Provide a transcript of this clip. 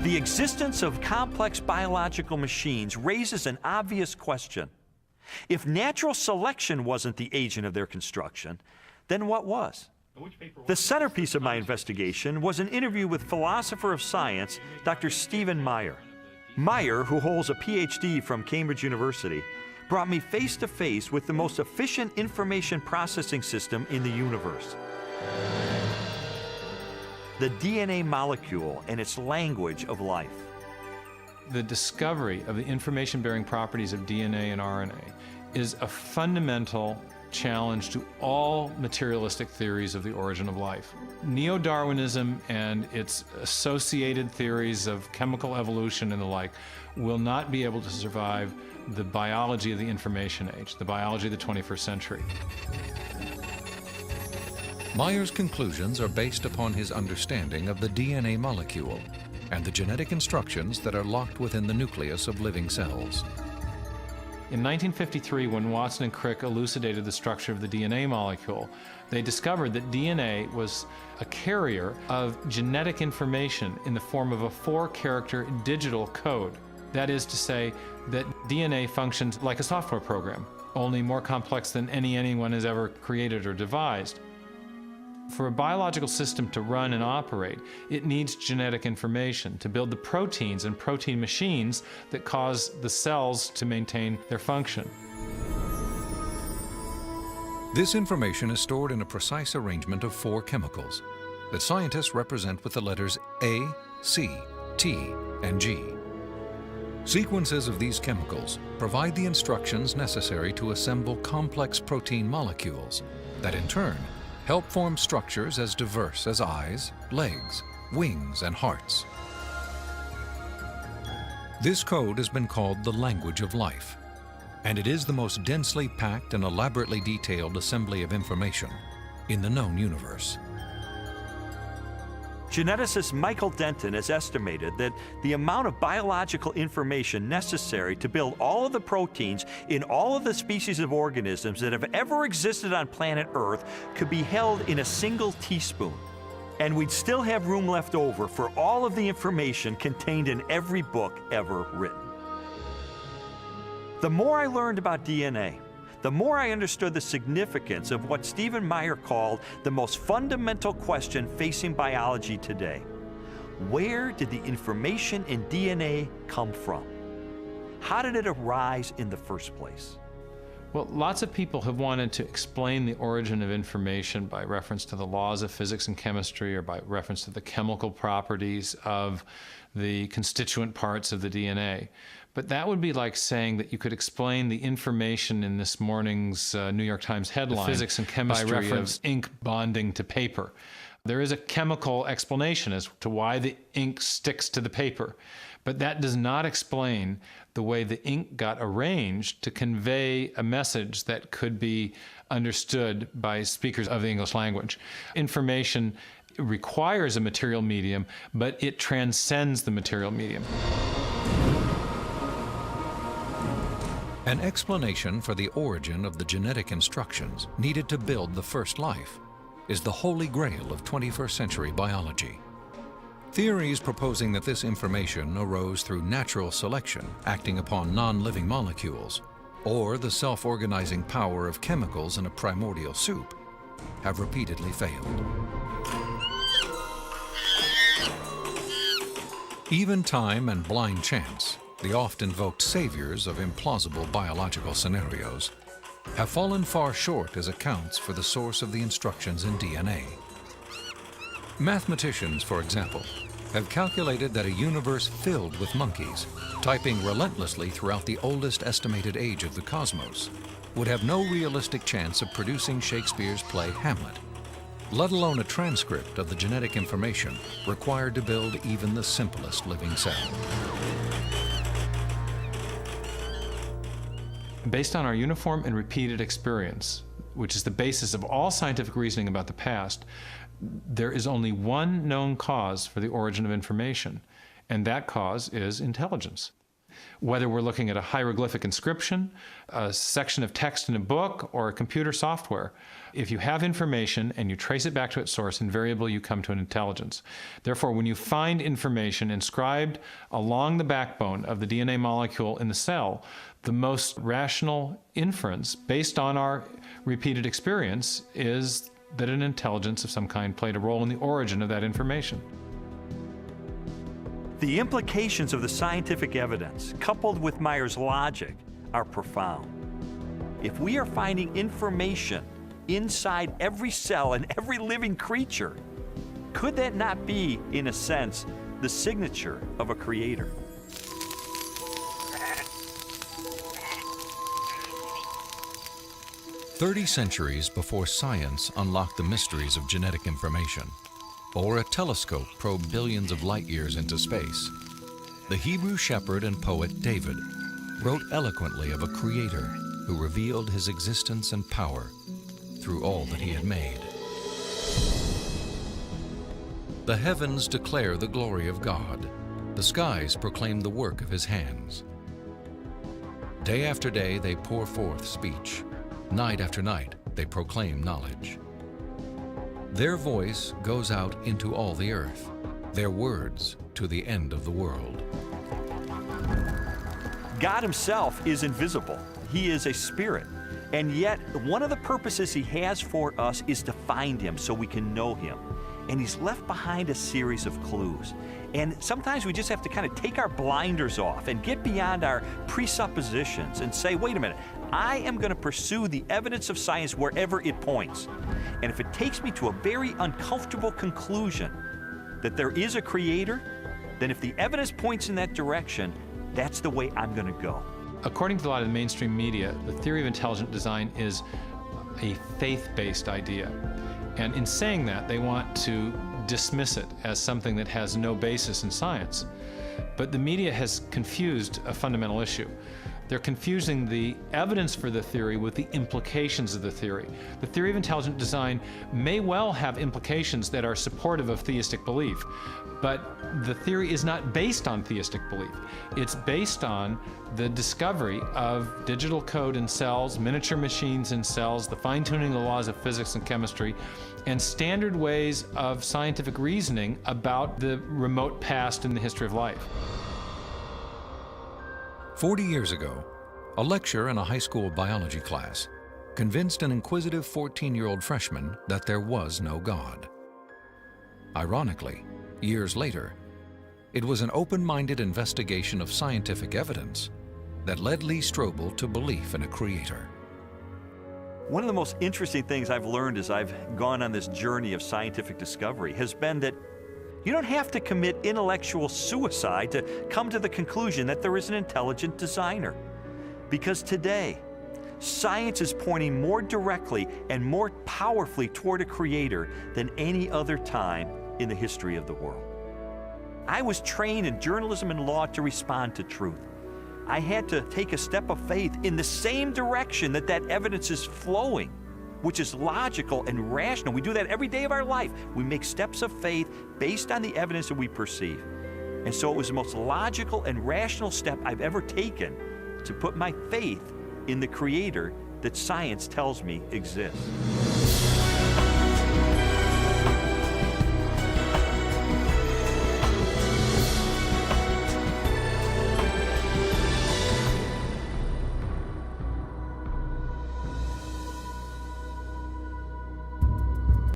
The existence of complex biological machines raises an obvious question. If natural selection wasn't the agent of their construction, then what was? The centerpiece of my investigation was an interview with philosopher of science, Dr. Stephen Meyer. Meyer, who holds a PhD from Cambridge University, brought me face to face with the most efficient information processing system in the universe. The DNA molecule and its language of life. The discovery of the information-bearing properties of DNA and RNA is a fundamental challenge to all materialistic theories of the origin of life. Neo-Darwinism and its associated theories of chemical evolution and the like will not be able to survive the biology of the information age, the biology of the 21st century. Meyer's conclusions are based upon his understanding of the DNA molecule and the genetic instructions that are locked within the nucleus of living cells. In 1953, when Watson and Crick elucidated the structure of the DNA molecule, they discovered that DNA was a carrier of genetic information in the form of a 4-character digital code. That is to say that DNA functions like a software program, only more complex than anyone has ever created or devised. For a biological system to run and operate, it needs genetic information to build the proteins and protein machines that cause the cells to maintain their function. This information is stored in a precise arrangement of 4 chemicals that scientists represent with the letters A, C, T, and G. Sequences of these chemicals provide the instructions necessary to assemble complex protein molecules that in turn help form structures as diverse as eyes, legs, wings, and hearts. This code has been called the language of life, and it is the most densely packed and elaborately detailed assembly of information in the known universe. Geneticist Michael Denton has estimated that the amount of biological information necessary to build all of the proteins in all of the species of organisms that have ever existed on planet Earth could be held in a single teaspoon. And we'd still have room left over for all of the information contained in every book ever written. The more I learned about DNA, the more I understood the significance of what Stephen Meyer called the most fundamental question facing biology today. Where did the information in DNA come from? How did it arise in the first place? Well, lots of people have wanted to explain the origin of information by reference to the laws of physics and chemistry or by reference to the chemical properties of the constituent parts of the DNA. But that would be like saying that you could explain the information in this morning's New York Times headline, physics and chemistry by reference of ink bonding to paper. There is a chemical explanation as to why the ink sticks to the paper, but that does not explain the way the ink got arranged to convey a message that could be understood by speakers of the English language. Information requires a material medium, but it transcends the material medium. An explanation for the origin of the genetic instructions needed to build the first life is the holy grail of 21st century biology. Theories proposing that this information arose through natural selection acting upon non-living molecules or the self-organizing power of chemicals in a primordial soup have repeatedly failed. Even time and blind chance, the oft-invoked saviors of implausible biological scenarios, have fallen far short as accounts for the source of the instructions in DNA. Mathematicians, for example, have calculated that a universe filled with monkeys, typing relentlessly throughout the oldest estimated age of the cosmos, would have no realistic chance of producing Shakespeare's play Hamlet, let alone a transcript of the genetic information required to build even the simplest living cell. Based on our uniform and repeated experience, which is the basis of all scientific reasoning about the past, there is only one known cause for the origin of information, and that cause is intelligence. Whether we're looking at a hieroglyphic inscription, a section of text in a book, or a computer software, if you have information and you trace it back to its source, invariably you come to an intelligence. Therefore, when you find information inscribed along the backbone of the DNA molecule in the cell, the most rational inference, based on our repeated experience, is that an intelligence of some kind played a role in the origin of that information. The implications of the scientific evidence, coupled with Meyer's logic, are profound. If we are finding information inside every cell and every living creature, could that not be, in a sense, the signature of a creator? "30 centuries before science unlocked the mysteries of genetic information, or a telescope probed billions of light years into space, the Hebrew shepherd and poet David wrote eloquently of a creator who revealed his existence and power through all that he had made. The heavens declare the glory of God. The skies proclaim the work of his hands. Day after day they pour forth speech. Night after night they proclaim knowledge. Their voice goes out into all the earth, their words to the end of the world." God himself is invisible. He is a spirit. And yet, one of the purposes he has for us is to find him so we can know him. And he's left behind a series of clues. And sometimes we just have to kind of take our blinders off and get beyond our presuppositions and say, wait a minute, I am going to pursue the evidence of science wherever it points. And if it takes me to a very uncomfortable conclusion that there is a creator, then if the evidence points in that direction, that's the way I'm going to go. According to a lot of the mainstream media, the theory of intelligent design is a faith-based idea. And in saying that, they want to dismiss it as something that has no basis in science. But the media has confused a fundamental issue. They're confusing the evidence for the theory with the implications of the theory. The theory of intelligent design may well have implications that are supportive of theistic belief, but the theory is not based on theistic belief. It's based on the discovery of digital code in cells, miniature machines in cells, the fine-tuning of the laws of physics and chemistry, and standard ways of scientific reasoning about the remote past in the history of life. 40 years ago, a lecturer in a high school biology class convinced an inquisitive 14-year-old freshman that there was no God. Ironically, years later, it was an open-minded investigation of scientific evidence that led Lee Stroebel to belief in a creator. One of the most interesting things I've learned as I've gone on this journey of scientific discovery has been that you don't have to commit intellectual suicide to come to the conclusion that there is an intelligent designer. Because today, science is pointing more directly and more powerfully toward a creator than any other time in the history of the world. I was trained in journalism and law to respond to truth. I had to take a step of faith in the same direction that evidence is flowing, which is logical and rational. We do that every day of our life. We make steps of faith based on the evidence that we perceive. And so it was the most logical and rational step I've ever taken to put my faith in the creator that science tells me exists.